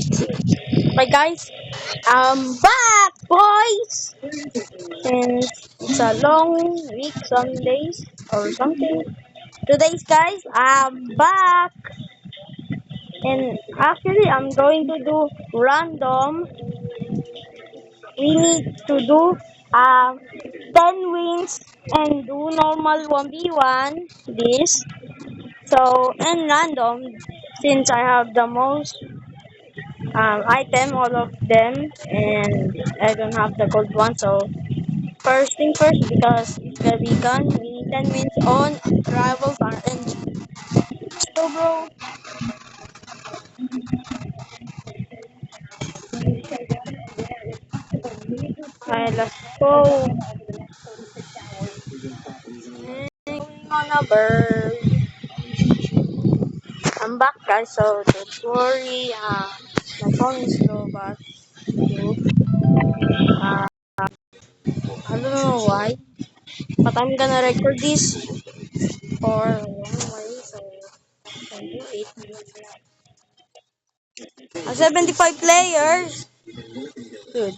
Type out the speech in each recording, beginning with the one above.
Okay, guys, I'm back, boys. And it's a long week, some days or something. Today's, guys, I'm back. And actually, I'm going to do random. We need to do 10 wins and do normal 1v1. This. So, and random, since I have the most item, all of them, and I don't have the gold one. So first thing first, because it's gonna be gone. We need 10 minutes on Rivals RNG. So, bro, alright, let's go. Going on a bird. I'm back, guys. So don't worry. My phone is slow, but I don't know why. But I'm gonna record this for a long way, so I can do it. 75 players. Good.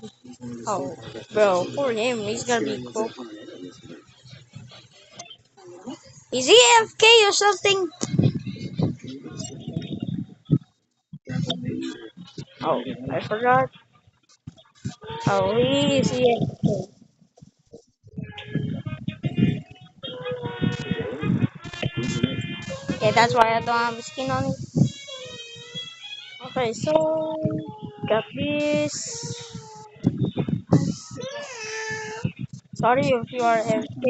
Oh, bro, for him, he's gonna be cool. Is he AFK or something? Oh, I forgot. Oh, he is AFK. Okay, that's why I don't have skin on it. Okay, so got this. Sorry if you are AFK.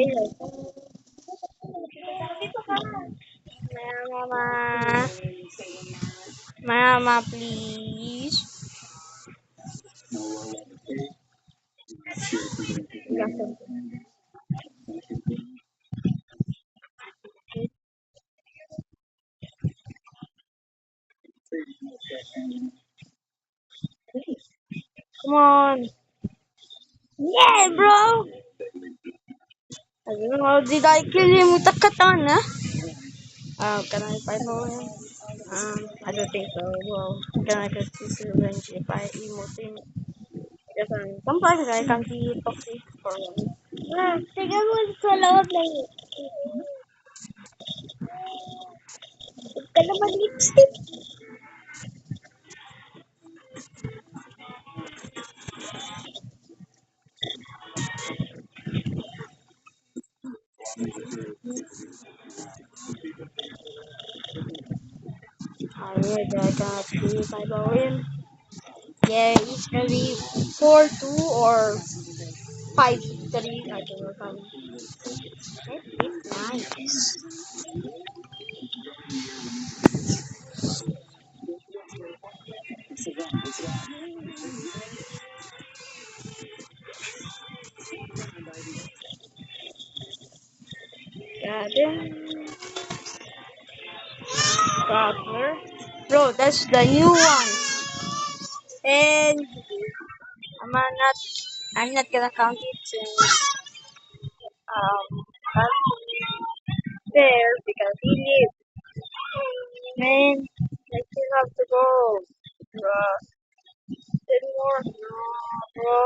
Mama, mama, please. Come on. Yeah, bro. I don't know how did I kill him with a katana? Can I fight for him? I don't think so. Well, can I get this revenge if I emote him? Because sometimes I can be toxic for him. Tingnan mo sa loob ng ka naman lipstick. Alright, I cannot see if I go in. Yeah, it's gonna be 4-2 or 5-3. I don't know how. Nice. Yeah, then Butler. Bro, that's the new one. And I'm not gonna count it since that's fair because he lived. Man, I still have to go. Bro, 10 more. No, bro.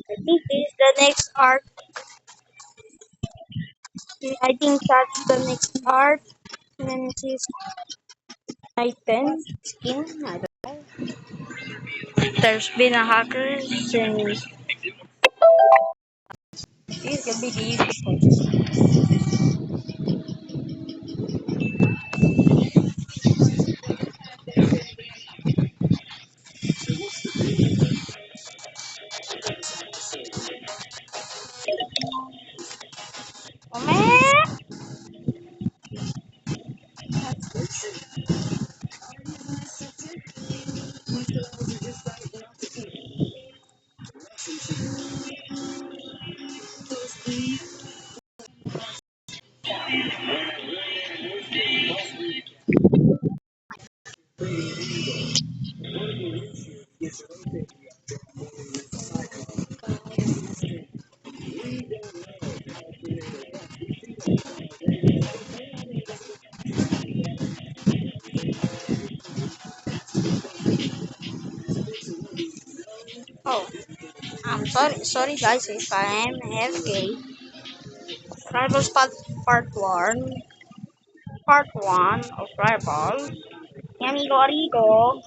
I think this is the next arc. I think that's the next arc. And his item skin. I don't know. There's been a hacker since he's a big easy. Oh man! Oh, I'm sorry guys if I am AFK. Rivals part one of Rivals. Amigo Arigo.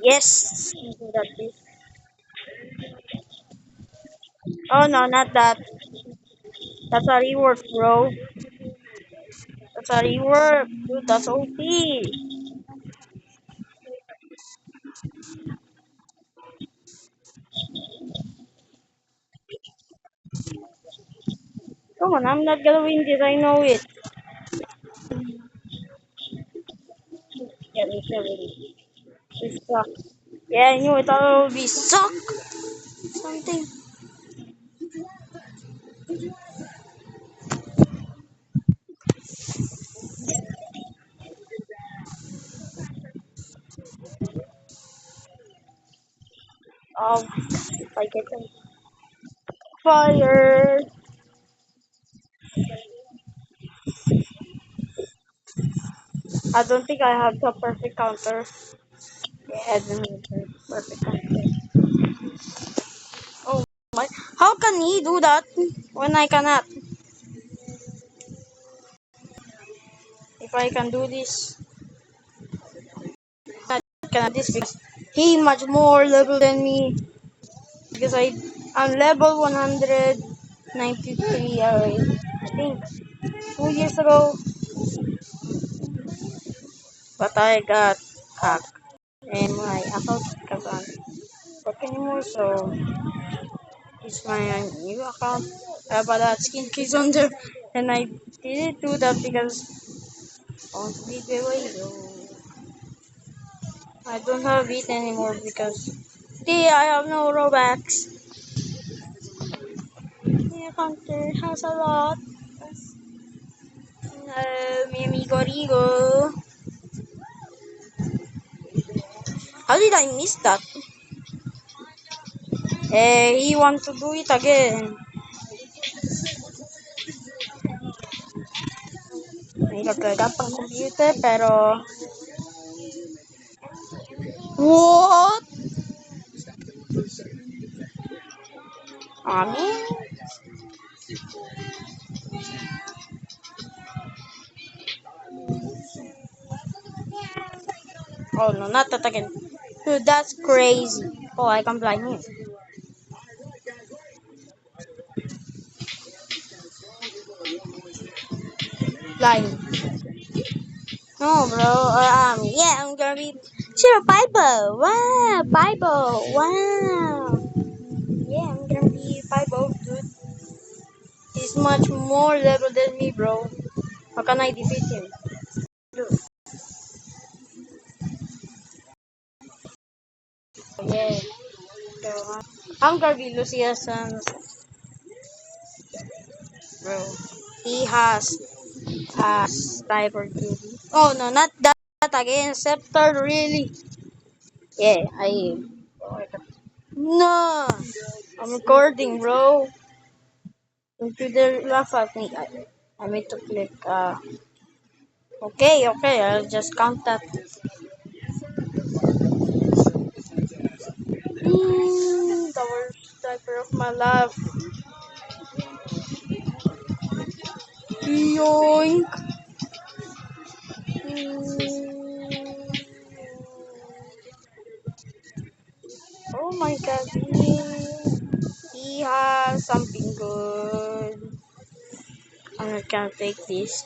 Yes. Do that, please. Oh no, not that. That's a rework, bro. That's a rework. Dude, that's OP. Come on, I'm not gonna win this. I know it. Yeah, we can win it. We suck. Yeah, I knew it. I will be suck. Something. If I get them fire. I don't think I have the perfect counter. Yeah, I don't have the perfect counter. Oh my. How can he do that when I cannot? If I can do this, I cannot this because he much more level than me. Because I'm level 193 already. I think 2 years ago. But I got hacked and my account can't work anymore. So it's my new account. I have a lot skin keys on there, and I didn't do that because I want to be giveaway. So I don't have it anymore because I have no Robux. My account has a lot. Mi amigo Rigo. How did I miss that? He want to do it again. Mahirap talaga pang computer pero what? Amin? Oh no, not that again. Dude, that's crazy. Oh, I can blind him. Blind. No, bro. Yeah, I'm gonna be Zero Bible. Wow, Bible. Wow. Yeah, I'm gonna be Bible, dude. He's much more level than me, bro. How can I defeat him? Dude. Yeah. So, I'm gonna be Lucius and bro. He has a sniper duty. Oh no, not that again. Scepter, really? Yeah, I. No, I'm recording, bro. Computer laugh at me. I need to click. Okay. I'll just count that. The worst sniper of my life. Yoink. Mm. Oh my god. He has something good. I'm not gonna take this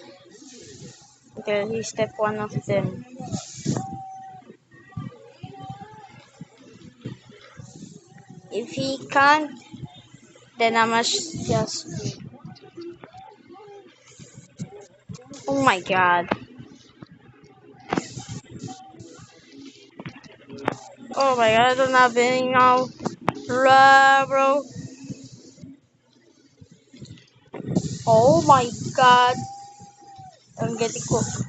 because he's step one of them. If he can't, then I must just. Oh my god. Oh my god, I don't have any now. Bro. Oh my god. I'm getting cooked.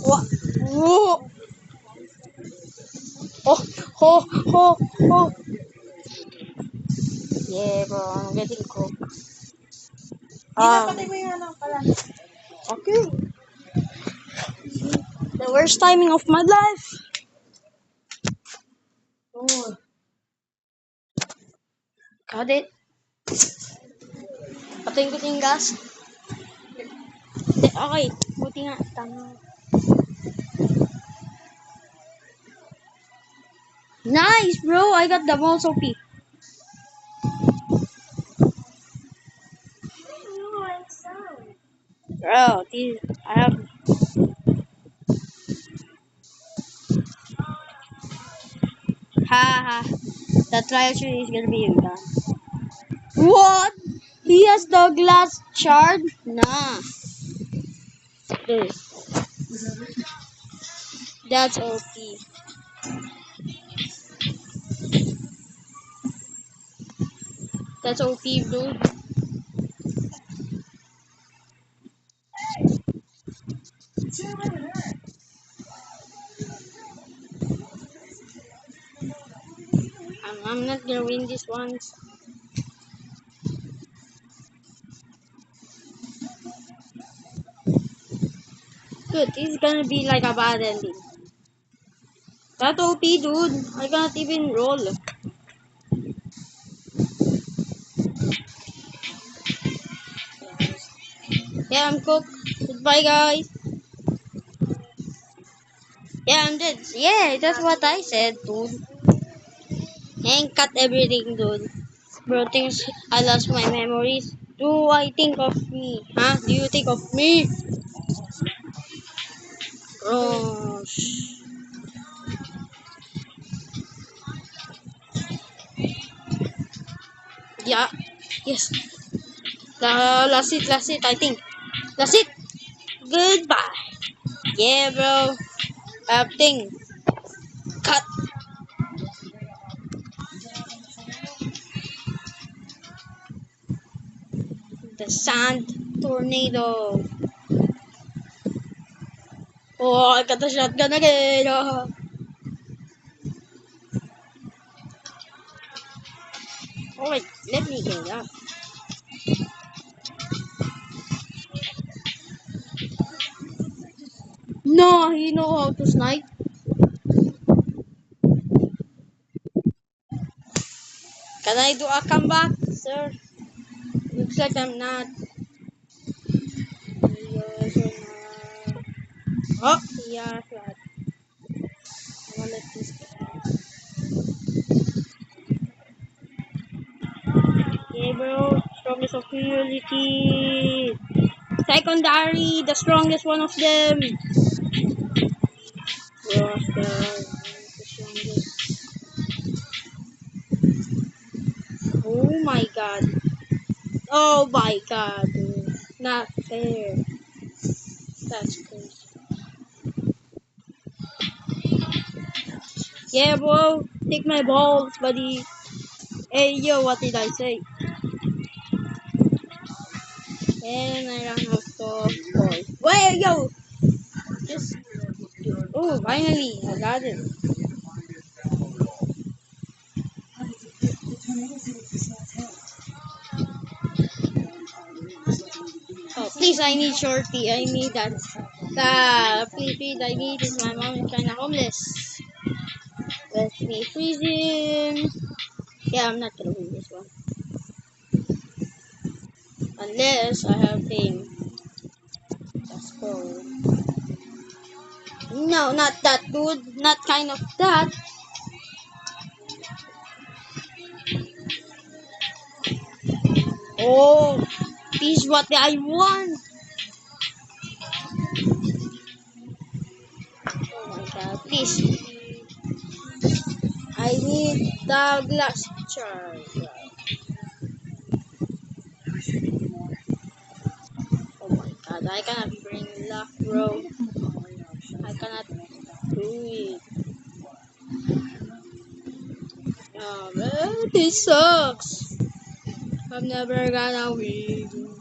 What? Whoa. Oh, oh, oh, oh. Yeah, bro, I'm getting cooked. Okay. The worst timing of my life. Got it. Patayin ko yung gas. Okay, buti nga. Tama. Nice, bro. I got the most OP. Bro, I have. Ha ha. The trial shoot is gonna be done. What? He has the glass shard? Nah. Dude, that's OP. That's OP, dude. I'm not gonna win this one. Dude, this is gonna be like a bad ending. That OP, dude. I cannot even roll. Yeah, I'm cooked. Goodbye, guys. Yeah, I'm dead. Yeah, that's what I said, dude. And cut everything, dude. Bro thinks I lost my memories. Do I think of me? Huh? Do you think of me? Bro. Yeah. Yes. Last it, I think. Last it. Goodbye. Yeah, bro. Thing. Cut. The sand tornado. Oh, I got the shotgun again. Oh. Alright, let me get up. No, he know how to snipe. Can I do a comeback, sir? Looks like I'm not. Yes or not? Oh, yeah, flat. I'm gonna let this go. Yeah, bro. Strongest of humility. Secondary, the strongest one of them. Bro, the strongest. Oh my god. Oh my god. Dude. Not fair. That's crazy. Yeah, bro. Take my balls, buddy. Hey, yo, what did I say? And I ran out of balls. Wait, yo! Just. Oh, finally, I got it. Oh, please, I need shorty. I need that. Please, I need this. My mom is kinda homeless. Let me freeze him. Yeah, I'm not gonna win this one. Unless I have him. Let's go. No, not that, dude. Not kind of that. Oh, this is what I want. Oh my god, please. I need the glass charge. Oh my god, I cannot bring luck, bro. I cannot do it. Oh, man, this sucks. I'm never gonna win.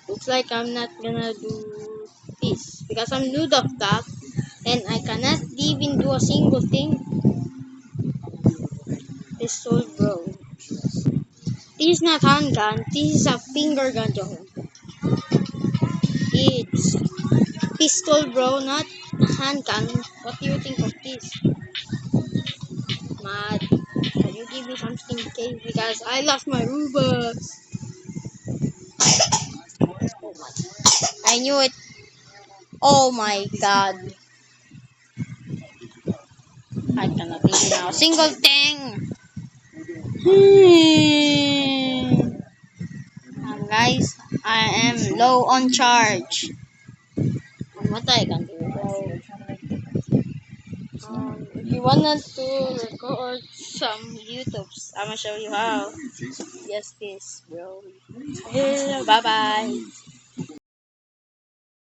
Looks like I'm not gonna do this because I'm new of that and I cannot even do a single thing. Pistol, bro. This is not handgun. This is a finger gun, Joe. It's pistol, bro, not handgun. What do you think of this? mad. Can you give me something, okay? Because I lost my Robux. Oh my. I knew it. Oh my god. I cannot even now. Single thing. Guys, I am low on charge. What I can do? If you wanted to record some YouTubes, I'm gonna show you how. Yes, this, bro. Bye bye.